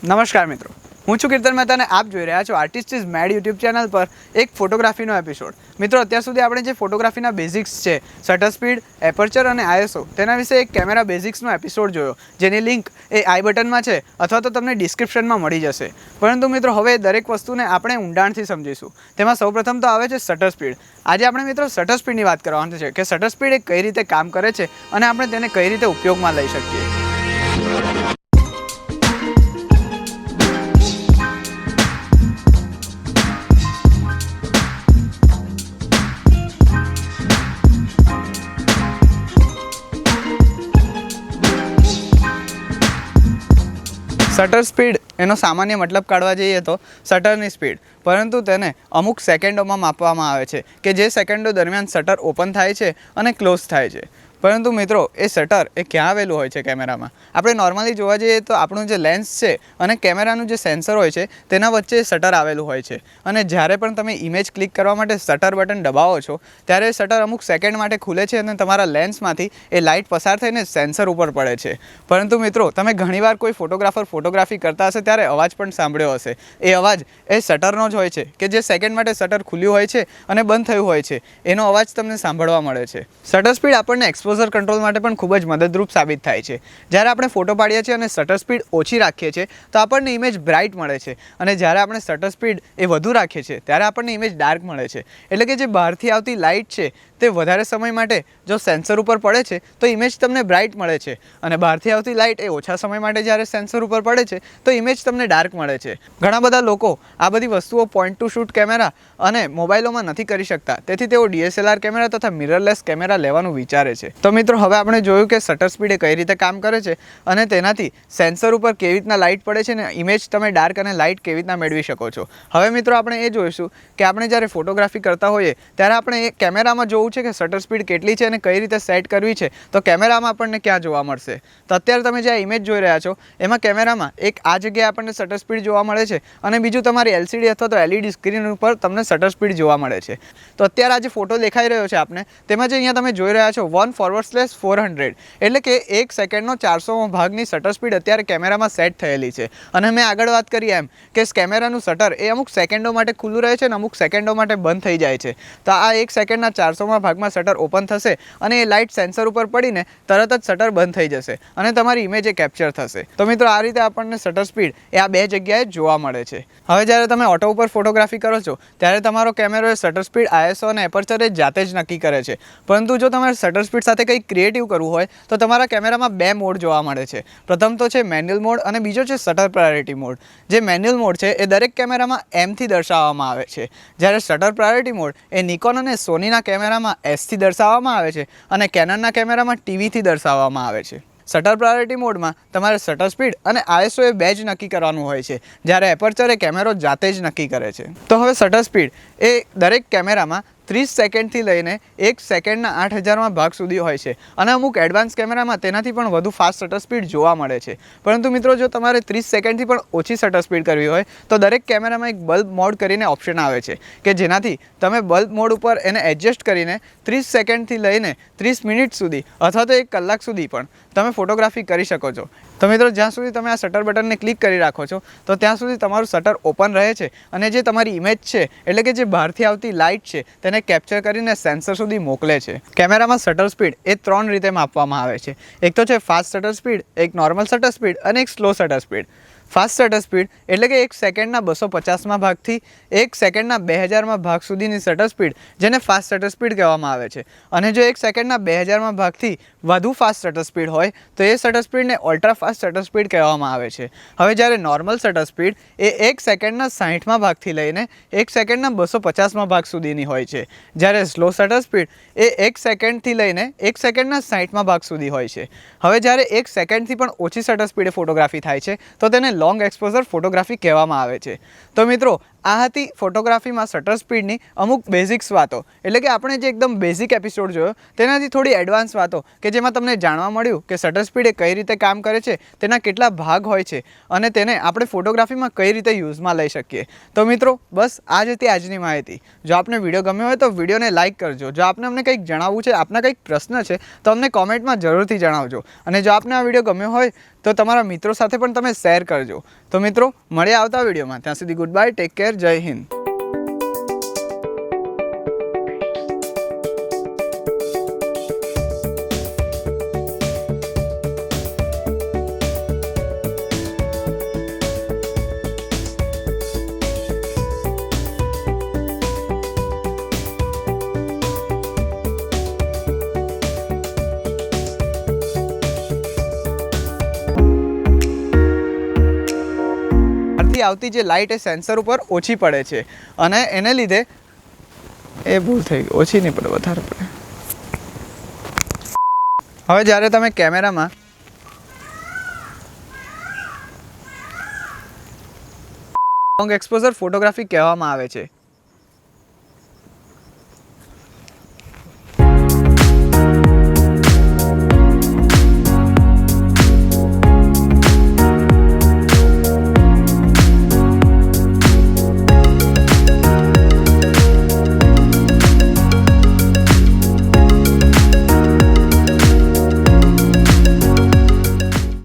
નમસ્કાર મિત્રો, હું છું કીર્તન મહેતા અને આપ જોઈ રહ્યા છો ArtistisMad યુટ્યુબ ચેનલ પર એક ફોટોગ્રાફીનો એપિસોડ। મિત્રો, અત્યાર સુધી આપણે જે ફોટોગ્રાફીના બેઝિક્સ છે, શટર સ્પીડ, એપર્ચર અને ISO, તેના વિશે એક કેમેરા બેઝિક્સનો એપિસોડ જોયો, જેની લિંક એ આઈ બટનમાં છે અથવા તો તમને ડિસ્ક્રિપ્શનમાં મળી જશે। પરંતુ મિત્રો, હવે દરેક વસ્તુને આપણે ઊંડાણથી સમજીશું। તેમાં સૌપ્રથમ તો આવે છે શટર સ્પીડ। આજે આપણે મિત્રો શટર સ્પીડની વાત કરવાની છે કે શટર સ્પીડ એ કઈ રીતે કામ કરે છે અને આપણે તેને કઈ રીતે ઉપયોગમાં લઈ શકીએ। શટર સ્પીડ એનો સામાન્ય મતલબ કાઢવા જઈએ તો શટરની સ્પીડ, પરંતુ તેને અમુક સેકન્ડોમાં માપવામાં આવે છે કે જે સેકન્ડો દરમિયાન શટર ઓપન થાય છે અને ક્લોઝ થાય છે। પરંતુ મિત્રો, એ શટર એ ક્યાં આવેલું હોય છે કેમેરામાં? આપણે નોર્મલી જોવા જઈએ તો આપણું જે લેન્સ છે અને કેમેરાનું જે સેન્સર હોય છે તેના વચ્ચે શટર આવેલું હોય છે, અને જ્યારે પણ તમે ઇમેજ ક્લિક કરવા માટે શટર બટન દબાવો છો ત્યારે શટર અમુક સેકન્ડ માટે ખુલે છે અને તમારા લેન્સમાંથી એ લાઇટ પસાર થઈને સેન્સર ઉપર પડે છે। પરંતુ મિત્રો, તમે ઘણીવાર કોઈ ફોટોગ્રાફર ફોટોગ્રાફી કરતા હશે ત્યારે અવાજ પણ સાંભળ્યો હશે। એ અવાજ એ શટરનો જ હોય છે કે જે સેકન્ડ માટે શટર ખુલ્યું હોય છે અને બંધ થયું હોય છે, એનો અવાજ તમને સાંભળવા મળે છે। શટર સ્પીડ આપણને એક્સપોઝર કંટ્રોલ માટે પણ ખૂબ જ મદદરૂપ સાબિત થાય છે। જ્યારે આપણે ફોટો પાડીએ છીએ અને શટર સ્પીડ ઓછી રાખીએ છીએ તો આપણને ઇમેજ બ્રાઇટ મળે છે, અને જ્યારે આપણે શટર સ્પીડ એ વધુ રાખીએ છીએ ત્યારે આપણને ઇમેજ ડાર્ક મળે છે। એટલે કે જે બહારથી આવતી લાઇટ છે તે વધારે સમય માટે જો સેન્સર ઉપર પડે છે તો ઇમેજ તમને બ્રાઇટ મળે છે, અને બહારથી આવતી લાઇટ એ ઓછા સમય માટે જ્યારે સેન્સર ઉપર પડે છે તો ઇમેજ તમને ડાર્ક મળે છે। ઘણા બધા લોકો આ બધી વસ્તુઓ પોઈન્ટ ટુ શૂટ કેમેરા અને મોબાઈલોમાં નથી કરી શકતા, તેથી તેઓ DSLR કેમેરા તથા મિરરલેસ કેમેરા લેવાનું વિચારે છે। તો મિત્રો, હવે આપણે જોયું કે શટર સ્પીડ એ કઈ રીતે કામ કરે છે અને તેનાથી સેન્સર ઉપર કેવી રીતના લાઇટ પડે છે ને ઇમેજ તમે ડાર્ક અને લાઇટ કેવી રીતના મેળવી શકો છો। હવે મિત્રો, આપણે એ જોઈશું કે આપણે જ્યારે ફોટોગ્રાફી કરતા હોઈએ ત્યારે આપણે એ કેમેરામાં જોવું છે કે શટર સ્પીડ કેટલી છે અને કઈ રીતે સેટ કરવી છે, તો કેમેરામાં આપણને ક્યાં જોવા મળશે? તો અત્યારે તમે જે ઇમેજ જોઈ રહ્યા છો એમાં કેમેરામાં એક આ જગ્યાએ આપણને શટર સ્પીડ જોવા મળે છે, અને બીજું તમારી LCD અથવા તો LED સ્ક્રીન ઉપર તમને શટર સ્પીડ જોવા મળે છે। તો અત્યારે આ જે ફોટો દેખાઈ રહ્યો છે આપને, તેમાં જે અહીંયા તમે જોઈ રહ્યા છો 1/400, એટલે કે 1 સેકન્ડનો 400મો ભાગની શટર સ્પીડ અત્યારે કેમેરામાં સેટ થયેલી છે। અને મેં આગળ વાત કરી એમ કે કેમેરાનું શટર એ અમુક સેકન્ડો માટે ખુલ્લું રહે છે અને અમુક સેકન્ડો માટે બંધ થઈ જાય છે। તો આ 1 સેકન્ડના 400મા ભાગમાં શટર ઓપન થશે અને એ લાઇટ સેન્સર ઉપર પડીને તરત જ શટર બંધ થઈ જશે અને તમારી ઇમેજ એ કેપ્ચર થશે। તો મિત્રો, આ રીતે આપણને શટર સ્પીડ એ આ બે જગ્યાએ જોવા મળે છે। હવે જ્યારે તમે ઓટો ઉપર ફોટોગ્રાફી કરો છો ત્યારે તમારો કેમેરો શટર સ્પીડ, ISO અને એપર્ચર એ જાતે જ નક્કી કરે છે, પરંતુ જો તમારે શટર સ્પીડ સાથે કંઈક ક્રિએટિવ કરવું હોય તો તમારા કેમેરામાં બે મોડ જોવા મળે છે। પ્રથમ તો છે મેન્યુઅલ મોડ અને બીજો છે શટર પ્રાયોરિટી મોડ। જે મેન્યુઅલ મોડ છે એ દરેક કેમેરામાં M થી દર્શાવવામાં આવે છે, જ્યારે શટર પ્રાયોરિટી મોડ એ નિકોન અને સોનીના કેમેરામાં S થી દર્શાવવામાં આવે છે અને કેનનના કેમેરામાં TV થી દર્શાવવામાં આવે છે। શટર પ્રાયોરિટી મોડમાં તમારે શટર સ્પીડ અને ISO એ બે જ નક્કી કરવાનું હોય છે, જ્યારે એપર્ચર એ કેમેરો જાતે જ નક્કી કરે છે। તો હવે શટર સ્પીડ એ દરેક કેમેરામાં 30 સેકન્ડથી લઈને 1 સેકન્ડના 8000મા ભાગ સુધી હોય છે, અને અમુક એડવાન્સ કેમેરામાં તેનાથી પણ વધુ ફાસ્ટ શટર સ્પીડ જોવા મળે છે। પરંતુ મિત્રો, જો તમારે 30 સેકન્ડથી પણ ઓછી શટર સ્પીડ કરવી હોય તો દરેક કેમેરામાં એક બલ્બ મોડ કરીને ઓપ્શન આવે છે કે જેનાથી તમે બલ્બ મોડ ઉપર એને એડજસ્ટ કરીને 30 સેકન્ડથી લઈને 30 મિનિટ સુધી અથવા તો 1 કલાક સુધી પણ તમે ફોટોગ્રાફી કરી શકો છો। તો મિત્રો, જ્યાં સુધી તમે આ શટર બટનને ક્લિક કરી રાખો છો તો ત્યાં સુધી તમારું શટર ઓપન રહે છે, અને જે તમારી ઇમેજ છે એટલે કે જે બહારથી આવતી લાઇટ છે તેને કેપ્ચર કરીને સેન્સર સુધી મોકલે છે। કેમેરામાં શટર સ્પીડ એ 3 રીતે માપવામાં આવે છે। એક તો છે ફાસ્ટ શટર સ્પીડ, એક નોર્મલ શટર સ્પીડ અને એક slow shutter speed. Fast shutter speed એટલે કે 1 સેકન્ડના 250મા ભાગથી 1 સેકન્ડના 2000મા ભાગ સુધીની શટર સ્પીડ, જેને ફાસ્ટ શટર સ્પીડ કહેવામાં આવે છે। અને જો 1 સેકન્ડના 2000મા ભાગથી વધુ ફાસ્ટ શટર સ્પીડ હોય તો એ શટર સ્પીડને અલ્ટ્રા ફાસ્ટ શટર સ્પીડ કહેવામાં આવે છે। હવે જ્યારે નોર્મલ શટર સ્પીડ એ 1 સેકન્ડના 60મા ભાગથી લઈને 1 સેકન્ડના 250મા ભાગ સુધીની હોય છે, જ્યારે સ્લો શટર સ્પીડ એ 1 સેકન્ડથી લઈને 1 સેકન્ડના 60મા ભાગ સુધી હોય છે। હવે જ્યારે 1 સેકન્ડથી પણ ઓછી શટર સ્પીડે ફોટોગ્રાફી થાય છે તો તેને લોંગ એક્સપોઝર ફોટોગ્રાફી કહેવામાં આવે છે। તો મિત્રો, આ હતી ફોટોગ્રાફીમાં શટર સ્પીડની અમુક બેઝિક્સ વાતો, એટલે કે આપણે જે એકદમ બેઝિક એપિસોડ જોયો તેનાથી થોડી એડવાન્સ વાતો કે જેમાં તમને જાણવા મળ્યું કે શટર સ્પીડ એ કઈ રીતે કામ કરે છે, તેના કેટલા ભાગ હોય છે અને તેને આપણે ફોટોગ્રાફીમાં કઈ રીતે યુઝમાં લઈ શકીએ। તો મિત્રો, બસ આ જ હતી આજની માહિતી। જો આપને વિડીયો ગમ્યો હોય તો વિડીયોને લાઇક કરજો। જો આપને અમને કંઈક જણાવવું છે, આપના કંઈક પ્રશ્ન છે તો અમને કોમેન્ટમાં જરૂરથી જણાવજો, અને જો આપને આ વિડીયો ગમ્યો હોય તો તમારા મિત્રો સાથે પણ તમે શેર કરજો। કરજો. તો મિત્રો મળીએ આવતા વિડીયોમાં. ત્યાં સુધી ગુડ બાય, ટેક કેર, જય હિન્દ. આવતી જે લાઇટ એ સેન્સર ઉપર ઓછી પડે છે અને એને લીધે એ ભૂલ થઈ ગઈ, ઓછી નહીં પડે, વધારે પડે. હવે જ્યારે તમે કેમેરામાં લોંગ એક્સપોઝર ફોટોગ્રાફી કહેવામાં આવે છે.